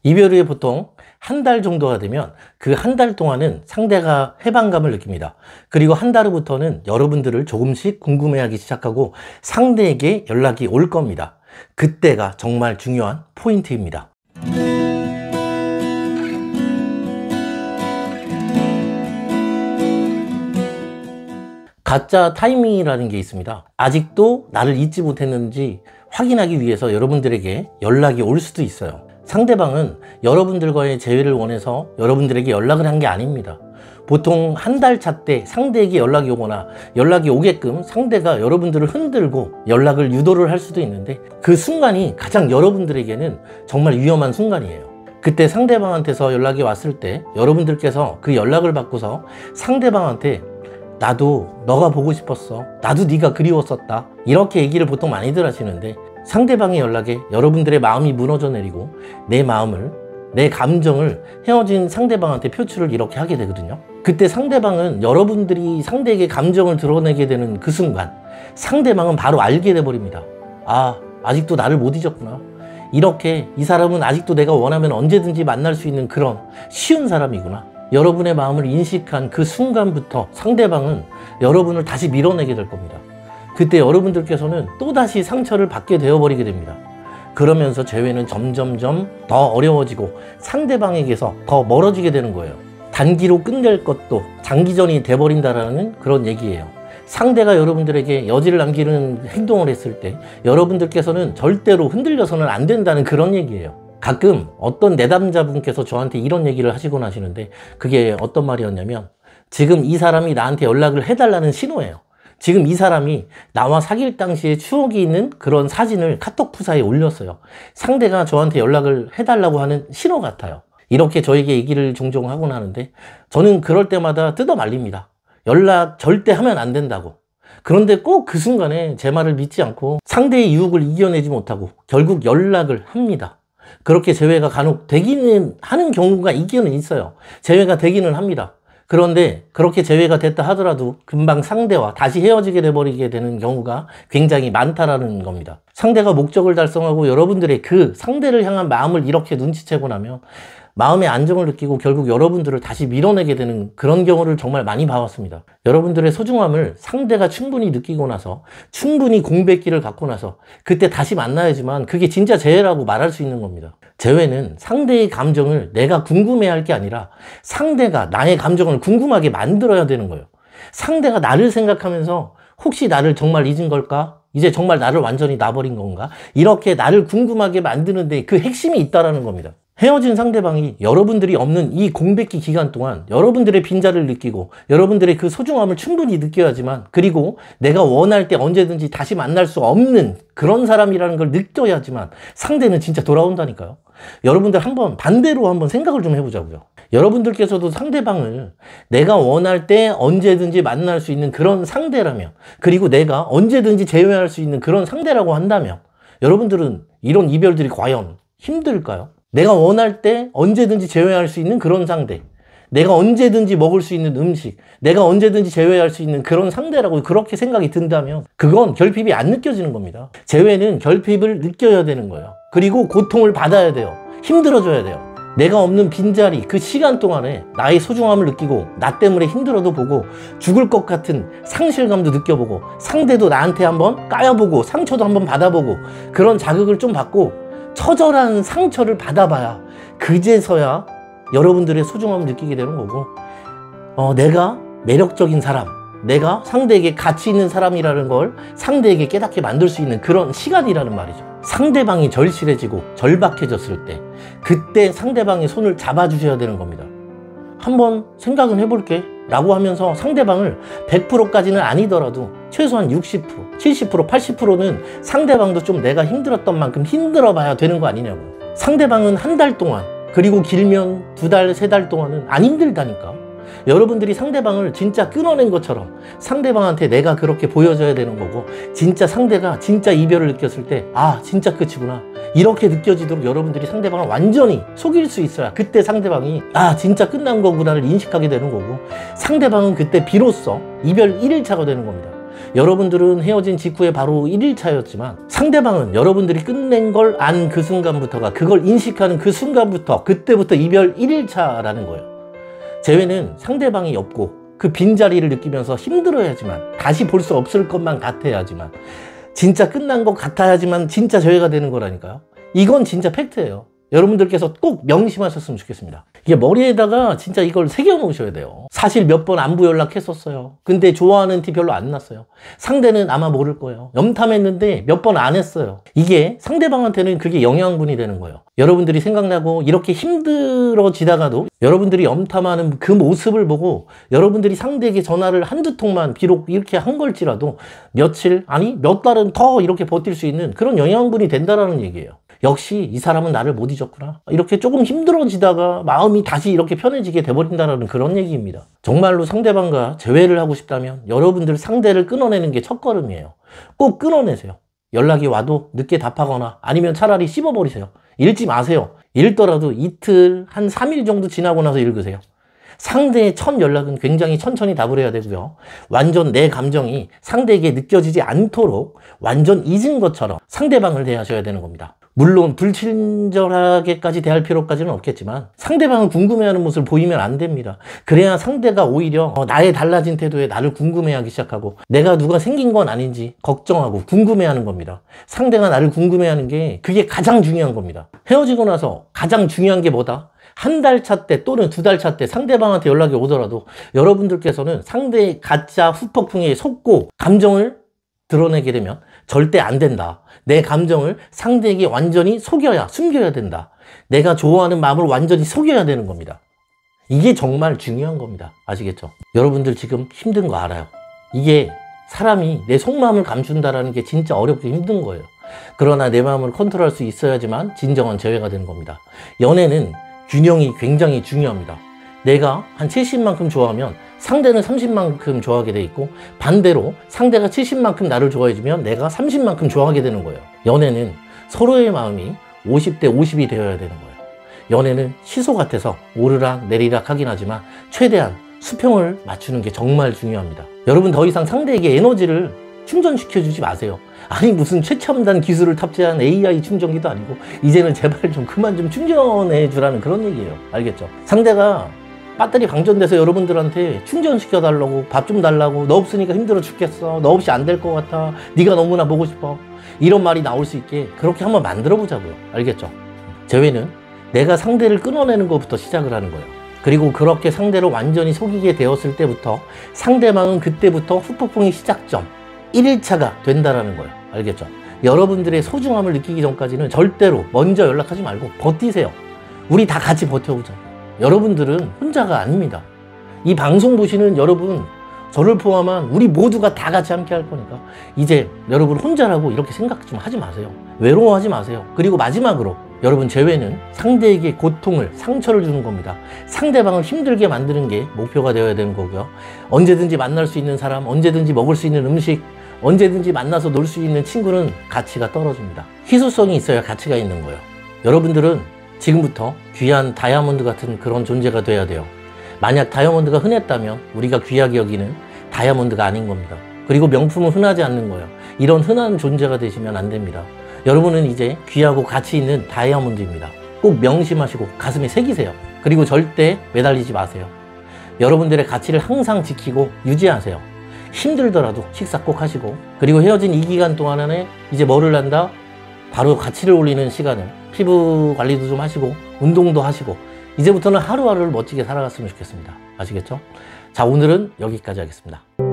이별 후에 보통 한 달 정도가 되면 그 한 달 동안은 상대가 해방감을 느낍니다. 그리고 한 달 후부터는 여러분들을 조금씩 궁금해하기 시작하고 상대에게 연락이 올 겁니다. 그때가 정말 중요한 포인트입니다. 가짜 타이밍이라는 게 있습니다. 아직도 나를 잊지 못했는지 확인하기 위해서 여러분들에게 연락이 올 수도 있어요. 상대방은 여러분들과의 재회를 원해서 여러분들에게 연락을 한 게 아닙니다. 보통 한 달 차 때 상대에게 연락이 오거나 연락이 오게끔 상대가 여러분들을 흔들고 연락을 유도를 할 수도 있는데, 그 순간이 가장 여러분들에게는 정말 위험한 순간이에요. 그때 상대방한테서 연락이 왔을 때 여러분들께서 그 연락을 받고서 상대방한테 나도 너가 보고 싶었어, 나도 네가 그리웠었다, 이렇게 얘기를 보통 많이들 하시는데, 상대방의 연락에 여러분들의 마음이 무너져 내리고 내 마음을, 내 감정을 헤어진 상대방한테 표출을 이렇게 하게 되거든요. 그때 상대방은 여러분들이 상대에게 감정을 드러내게 되는 그 순간 상대방은 바로 알게 돼 버립니다. 아, 아직도 나를 못 잊었구나. 이렇게 이 사람은 아직도 내가 원하면 언제든지 만날 수 있는 그런 쉬운 사람이구나. 여러분의 마음을 인식한 그 순간부터 상대방은 여러분을 다시 밀어내게 될 겁니다. 그때 여러분들께서는 또다시 상처를 받게 되어버리게 됩니다. 그러면서 재회는 점점점 더 어려워지고 상대방에게서 더 멀어지게 되는 거예요. 단기로 끝낼 것도 장기전이 돼버린다라는 그런 얘기예요. 상대가 여러분들에게 여지를 남기는 행동을 했을 때 여러분들께서는 절대로 흔들려서는 안 된다는 그런 얘기예요. 가끔 어떤 내담자분께서 저한테 이런 얘기를 하시곤 하시는데, 그게 어떤 말이었냐면, 지금 이 사람이 나한테 연락을 해달라는 신호예요. 지금 이 사람이 나와 사귈 당시에 추억이 있는 그런 사진을 카톡 프사에 올렸어요. 상대가 저한테 연락을 해달라고 하는 신호 같아요. 이렇게 저에게 얘기를 종종 하곤 하는데, 저는 그럴 때마다 뜯어 말립니다. 연락 절대 하면 안 된다고. 그런데 꼭 그 순간에 제 말을 믿지 않고 상대의 유혹을 이겨내지 못하고 결국 연락을 합니다. 그렇게 재회가 간혹 되기는 하는 경우가 있기는 있어요. 재회가 되기는 합니다. 그런데 그렇게 재회가 됐다 하더라도 금방 상대와 다시 헤어지게 돼버리게 되는 경우가 굉장히 많다라는 겁니다. 상대가 목적을 달성하고 여러분들의 그 상대를 향한 마음을 이렇게 눈치채고 나면 마음의 안정을 느끼고 결국 여러분들을 다시 밀어내게 되는 그런 경우를 정말 많이 봐왔습니다. 여러분들의 소중함을 상대가 충분히 느끼고 나서, 충분히 공백기를 갖고 나서 그때 다시 만나야지만 그게 진짜 재회라고 말할 수 있는 겁니다. 재회는 상대의 감정을 내가 궁금해할 게 아니라 상대가 나의 감정을 궁금하게 만들어야 되는 거예요. 상대가 나를 생각하면서 혹시 나를 정말 잊은 걸까? 이제 정말 나를 완전히 놔버린 건가? 이렇게 나를 궁금하게 만드는데 그 핵심이 있다라는 겁니다. 헤어진 상대방이 여러분들이 없는 이 공백기 기간 동안 여러분들의 빈자를 느끼고 여러분들의 그 소중함을 충분히 느껴야지만, 그리고 내가 원할 때 언제든지 다시 만날 수 없는 그런 사람이라는 걸 느껴야지만 상대는 진짜 돌아온다니까요. 여러분들 한번 반대로 한번 생각을 좀 해보자고요. 여러분들께서도 상대방을 내가 원할 때 언제든지 만날 수 있는 그런 상대라면, 그리고 내가 언제든지 재회할 수 있는 그런 상대라고 한다면, 여러분들은 이런 이별들이 과연 힘들까요? 내가 원할 때 언제든지 재회할 수 있는 그런 상대, 내가 언제든지 먹을 수 있는 음식, 내가 언제든지 재회할 수 있는 그런 상대라고 그렇게 생각이 든다면 그건 결핍이 안 느껴지는 겁니다. 재회는 결핍을 느껴야 되는 거예요. 그리고 고통을 받아야 돼요. 힘들어져야 돼요. 내가 없는 빈자리, 그 시간 동안에 나의 소중함을 느끼고 나 때문에 힘들어도 보고 죽을 것 같은 상실감도 느껴보고 상대도 나한테 한번 까여보고 상처도 한번 받아보고 그런 자극을 좀 받고 처절한 상처를 받아봐야 그제서야 여러분들의 소중함을 느끼게 되는 거고, 내가 매력적인 사람, 내가 상대에게 가치 있는 사람이라는 걸 상대에게 깨닫게 만들 수 있는 그런 시간이라는 말이죠. 상대방이 절실해지고 절박해졌을 때 그때 상대방의 손을 잡아주셔야 되는 겁니다. 한번 생각은 해볼게 라고 하면서 상대방을 100%까지는 아니더라도 최소한 60%, 70%, 80%는 상대방도 좀 내가 힘들었던 만큼 힘들어 봐야 되는 거 아니냐고요. 상대방은 한 달 동안, 그리고 길면 2달, 3달 동안은 안 힘들다니까. 여러분들이 상대방을 진짜 끊어낸 것처럼 상대방한테 내가 그렇게 보여줘야 되는 거고, 진짜 상대가 진짜 이별을 느꼈을 때 아 진짜 끝이구나 이렇게 느껴지도록 여러분들이 상대방을 완전히 속일 수 있어야 그때 상대방이 아 진짜 끝난 거구나를 인식하게 되는 거고, 상대방은 그때 비로소 이별 1일차가 되는 겁니다. 여러분들은 헤어진 직후에 바로 1일차였지만 상대방은 여러분들이 끝낸 걸 안 그 순간부터가, 그걸 인식하는 그 순간부터, 그때부터 이별 1일차라는 거예요. 재회는 상대방이 없고 그 빈자리를 느끼면서 힘들어야지만, 다시 볼 수 없을 것만 같아야지만, 진짜 끝난 것 같아야지만 진짜 재회가 되는 거라니까요. 이건 진짜 팩트예요. 여러분들께서 꼭 명심하셨으면 좋겠습니다. 이게 머리에다가 진짜 이걸 새겨 놓으셔야 돼요. 사실 몇 번 안부 연락했었어요. 근데 좋아하는 티 별로 안 났어요. 상대는 아마 모를 거예요. 염탐했는데 몇 번 안 했어요. 이게 상대방한테는 그게 영양분이 되는 거예요. 여러분들이 생각나고 이렇게 힘들어지다가도 여러분들이 염탐하는 그 모습을 보고 여러분들이 상대에게 전화를 한두 통만 비록 이렇게 한 걸지라도 며칠, 아니 몇 달은 더 이렇게 버틸 수 있는 그런 영양분이 된다라는 얘기예요. 역시 이 사람은 나를 못 잊었구나. 이렇게 조금 힘들어지다가 마음이 다시 이렇게 편해지게 돼버린다는 그런 얘기입니다. 정말로 상대방과 재회를 하고 싶다면 여러분들 상대를 끊어내는 게 첫걸음이에요. 꼭 끊어내세요. 연락이 와도 늦게 답하거나 아니면 차라리 씹어버리세요. 읽지 마세요. 읽더라도 이틀, 한 3일 정도 지나고 나서 읽으세요. 상대의 첫 연락은 굉장히 천천히 답을 해야 되고요. 완전 내 감정이 상대에게 느껴지지 않도록 완전 잊은 것처럼 상대방을 대하셔야 되는 겁니다. 물론 불친절하게까지 대할 필요까지는 없겠지만 상대방은 궁금해하는 모습을 보이면 안 됩니다. 그래야 상대가 오히려 나의 달라진 태도에 나를 궁금해하기 시작하고 내가 누가 생긴 건 아닌지 걱정하고 궁금해하는 겁니다. 상대가 나를 궁금해하는 게 그게 가장 중요한 겁니다. 헤어지고 나서 가장 중요한 게 뭐다? 한 달 차 때 또는 두 달 차 때 상대방한테 연락이 오더라도 여러분들께서는 상대의 가짜 후폭풍에 속고 감정을 드러내게 되면 절대 안 된다. 내 감정을 상대에게 완전히 속여야, 숨겨야 된다. 내가 좋아하는 마음을 완전히 속여야 되는 겁니다. 이게 정말 중요한 겁니다. 아시겠죠? 여러분들 지금 힘든 거 알아요. 이게 사람이 내 속마음을 감춘다라는 게 진짜 어렵고 힘든 거예요. 그러나 내 마음을 컨트롤할 수 있어야지만 진정한 재회가 되는 겁니다. 연애는 균형이 굉장히 중요합니다. 내가 한 70만큼 좋아하면 상대는 30만큼 좋아하게 돼 있고 반대로 상대가 70만큼 나를 좋아해주면 내가 30만큼 좋아하게 되는 거예요. 연애는 서로의 마음이 50대 50이 되어야 되는 거예요. 연애는 시소 같아서 오르락 내리락 하긴 하지만 최대한 수평을 맞추는 게 정말 중요합니다. 여러분 더 이상 상대에게 에너지를 충전시켜주지 마세요. 아니 무슨 최첨단 기술을 탑재한 AI 충전기도 아니고 이제는 제발 좀 그만 좀 충전해 주라는 그런 얘기예요. 알겠죠? 상대가 배터리 방전돼서 여러분들한테 충전시켜 달라고, 밥 좀 달라고, 너 없으니까 힘들어 죽겠어, 너 없이 안 될 것 같아, 네가 너무나 보고 싶어, 이런 말이 나올 수 있게 그렇게 한번 만들어 보자고요. 알겠죠? 재회는 내가 상대를 끊어내는 것부터 시작을 하는 거예요. 그리고 그렇게 상대를 완전히 속이게 되었을 때부터 상대방은 그때부터 후폭풍의 시작점 1일차가 된다라는 거예요. 알겠죠? 여러분들의 소중함을 느끼기 전까지는 절대로 먼저 연락하지 말고 버티세요. 우리 다 같이 버텨보자. 여러분들은 혼자가 아닙니다. 이 방송 보시는 여러분, 저를 포함한 우리 모두가 다 같이 함께 할 거니까 이제 여러분 혼자라고 이렇게 생각 좀 하지 마세요. 외로워하지 마세요. 그리고 마지막으로 여러분 재회는 상대에게 고통을, 상처를 주는 겁니다. 상대방을 힘들게 만드는 게 목표가 되어야 되는 거고요. 언제든지 만날 수 있는 사람, 언제든지 먹을 수 있는 음식, 언제든지 만나서 놀 수 있는 친구는 가치가 떨어집니다. 희소성이 있어야 가치가 있는 거예요. 여러분들은 지금부터 귀한 다이아몬드 같은 그런 존재가 돼야 돼요. 만약 다이아몬드가 흔했다면 우리가 귀하게 여기는 다이아몬드가 아닌 겁니다. 그리고 명품은 흔하지 않는 거예요. 이런 흔한 존재가 되시면 안 됩니다. 여러분은 이제 귀하고 가치 있는 다이아몬드입니다. 꼭 명심하시고 가슴에 새기세요. 그리고 절대 매달리지 마세요. 여러분들의 가치를 항상 지키고 유지하세요. 힘들더라도 식사 꼭 하시고, 그리고 헤어진 이 기간 동안 안에 이제 뭐를 한다? 바로 가치를 올리는 시간을, 피부 관리도 좀 하시고 운동도 하시고 이제부터는 하루하루를 멋지게 살아갔으면 좋겠습니다. 아시겠죠? 자, 오늘은 여기까지 하겠습니다.